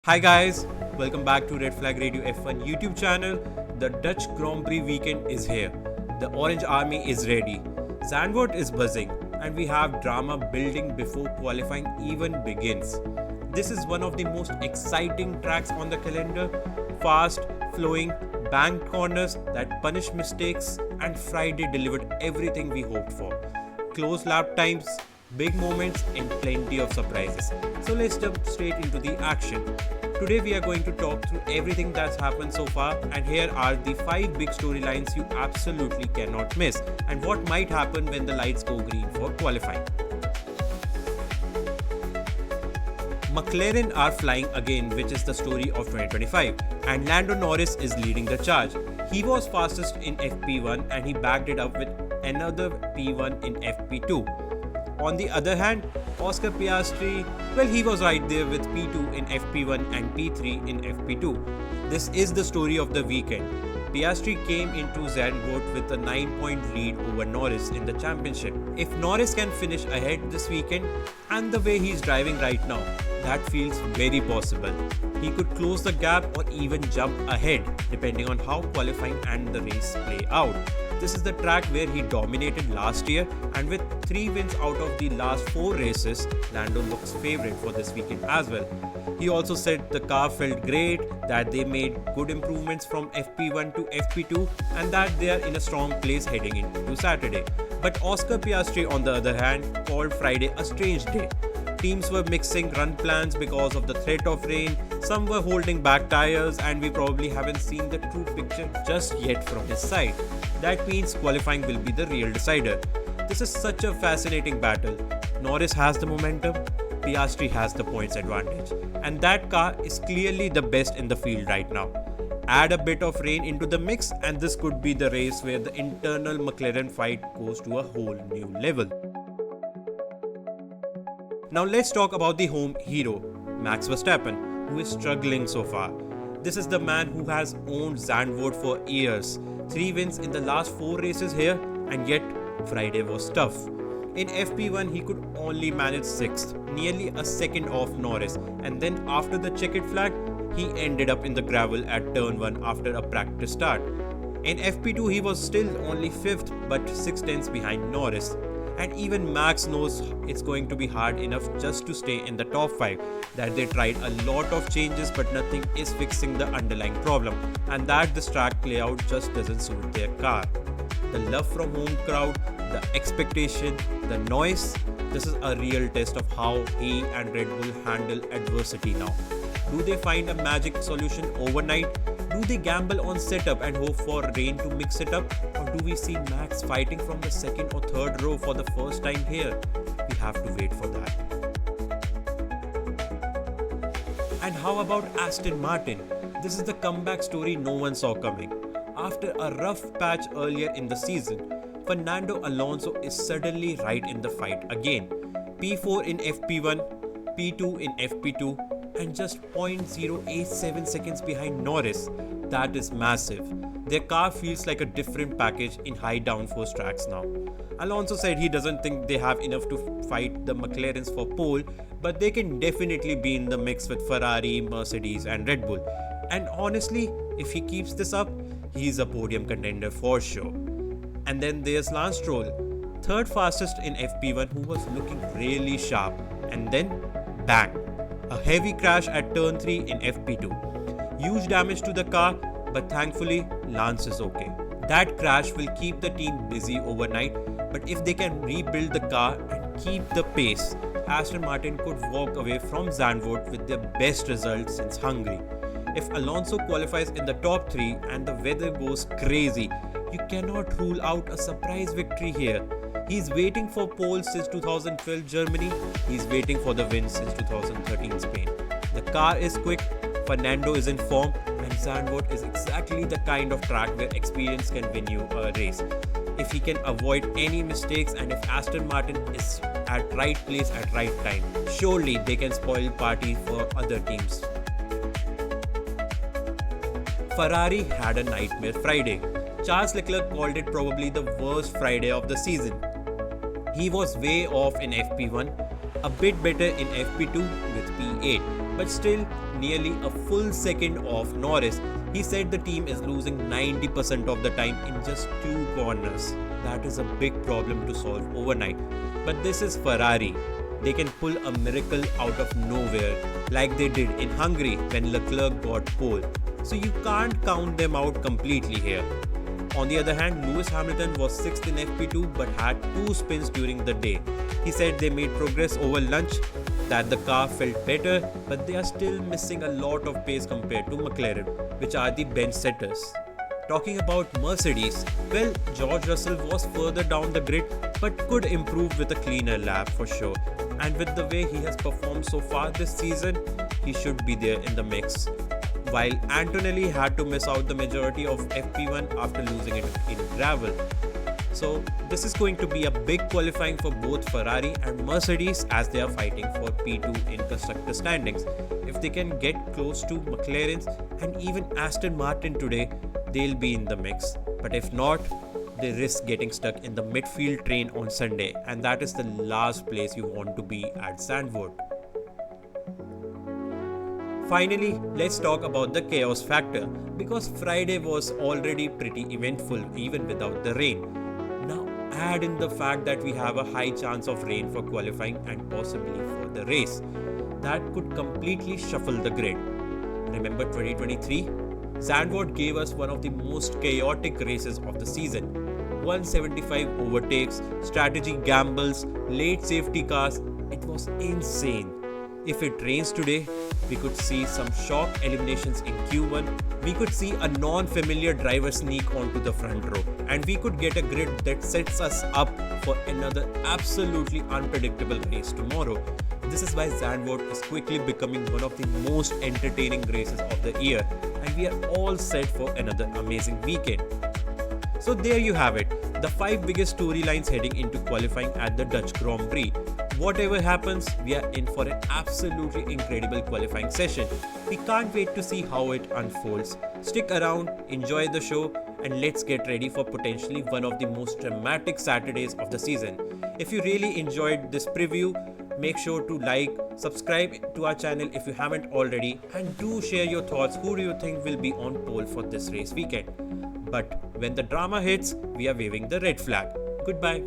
Hi guys, welcome back to Red Flag Radio F1 YouTube channel. The Dutch Grand Prix weekend is here. The Orange Army is ready. Zandvoort is buzzing and we have drama building before qualifying even begins. This is one of the most exciting tracks on the calendar. Fast, flowing, banked corners that punish mistakes, and Friday delivered everything we hoped for. Close lap times, big moments, and plenty of surprises. So let's jump straight into the action. Today we are going to talk through everything that's happened so far, and here are the 5 big storylines you absolutely cannot miss and what might happen when the lights go green for qualifying. McLaren are flying again, which is the story of 2025, and Lando Norris is leading the charge. He was fastest in FP1 and he backed it up with another P1 in FP2. On the other hand, Oscar Piastri, well, he was right there with P2 in FP1 and P3 in FP2. This is the story of the weekend. Piastri came into Zandvoort with a 9-point lead over Norris in the championship. If Norris can finish ahead this weekend, and the way he's driving right now, that feels very possible. He could close the gap or even jump ahead, depending on how qualifying and the race play out. This is the track where he dominated last year, and with 3 wins out of the last 4 races, Lando looks favourite for this weekend as well. He also said the car felt great, that they made good improvements from FP1 to FP2, and that they are in a strong place heading into Saturday. But Oscar Piastri, on the other hand, called Friday a strange day. Teams were mixing run plans because of the threat of rain, some were holding back tires, and we probably haven't seen the true picture just yet from his side. That means qualifying will be the real decider. This is such a fascinating battle. Norris has the momentum, Piastri has the points advantage, and that car is clearly the best in the field right now. Add a bit of rain into the mix and this could be the race where the internal McLaren fight goes to a whole new level. Now let's talk about the home hero, Max Verstappen, who is struggling so far. This is the man who has owned Zandvoort for years. 3 wins in the last 4 races here, and yet Friday was tough. In FP1 he could only manage 6th, nearly a second off Norris, and then after the checkered flag, he ended up in the gravel at turn 1 after a practice start. In FP2 he was still only 5th but 6 tenths behind Norris. And even Max knows it's going to be hard enough just to stay in the top 5, that they tried a lot of changes but nothing is fixing the underlying problem, and that this track layout just doesn't suit their car. The love from home crowd, the expectation, the noise, this is a real test of how he and Red Bull handle adversity now. Do they find a magic solution overnight? Do they gamble on setup and hope for rain to mix it up? Or do we see Max fighting from the 2nd or 3rd row for the first time here? We have to wait for that. And how about Aston Martin? This is the comeback story no one saw coming. After a rough patch earlier in the season, Fernando Alonso is suddenly right in the fight again. P4 in FP1, P2 in FP2, and just 0.087 seconds behind Norris. That is massive. Their car feels like a different package in high downforce tracks now. Alonso said he doesn't think they have enough to fight the McLarens for pole, but they can definitely be in the mix with Ferrari, Mercedes and Red Bull. And honestly, if he keeps this up, he's a podium contender for sure. And then there's Lance Stroll, 3rd fastest in FP1, who was looking really sharp. And then, bang! A heavy crash at turn 3 in FP2. Huge damage to the car, but thankfully Lance is okay. That crash will keep the team busy overnight, but if they can rebuild the car and keep the pace, Aston Martin could walk away from Zandvoort with their best result since Hungary. If Alonso qualifies in the top 3 and the weather goes crazy, you cannot rule out a surprise victory here. He's waiting for pole since 2012 Germany, he's waiting for the win since 2013 Spain. The car is quick, Fernando is in form, and Zandvoort is exactly the kind of track where experience can win you a race. If he can avoid any mistakes and if Aston Martin is at right place at right time, surely they can spoil party for other teams. Ferrari had a nightmare Friday. Charles Leclerc called it probably the worst Friday of the season. He was way off in FP1, a bit better in FP2 with P8, but still nearly a full second off Norris. He said the team is losing 90% of the time in just 2 corners. That is a big problem to solve overnight. But this is Ferrari. They can pull a miracle out of nowhere like they did in Hungary when Leclerc got pole. So you can't count them out completely here. On the other hand, Lewis Hamilton was 6th in FP2 but had 2 spins during the day. He said they made progress over lunch, that the car felt better, but they are still missing a lot of pace compared to McLaren, which are the bench setters. Talking about Mercedes, well, George Russell was further down the grid but could improve with a cleaner lap for sure. And with the way he has performed so far this season, he should be there in the mix. While Antonelli had to miss out the majority of FP1 after losing it in gravel. So this is going to be a big qualifying for both Ferrari and Mercedes as they are fighting for P2 in constructor standings. If they can get close to McLaren's and even Aston Martin today, they'll be in the mix. But if not, they risk getting stuck in the midfield train on Sunday, and that is the last place you want to be at Zandvoort. Finally, let's talk about the chaos factor, because Friday was already pretty eventful even without the rain. Now add in the fact that we have a high chance of rain for qualifying and possibly for the race. That could completely shuffle the grid. Remember 2023? Zandvoort gave us one of the most chaotic races of the season. 175 overtakes, strategy gambles, late safety cars. It was insane. If it rains today, we could see some shock eliminations in Q1, we could see a non-familiar driver sneak onto the front row, and we could get a grid that sets us up for another absolutely unpredictable race tomorrow. This is why Zandvoort is quickly becoming one of the most entertaining races of the year, and we are all set for another amazing weekend. So there you have it, the 5 biggest storylines heading into qualifying at the Dutch Grand Prix. Whatever happens, we are in for an absolutely incredible qualifying session. We can't wait to see how it unfolds. Stick around, enjoy the show, and let's get ready for potentially one of the most dramatic Saturdays of the season. If you really enjoyed this preview, make sure to like, subscribe to our channel if you haven't already, and do share your thoughts. Who do you think will be on pole for this race weekend? But when the drama hits, we are waving the red flag. Goodbye.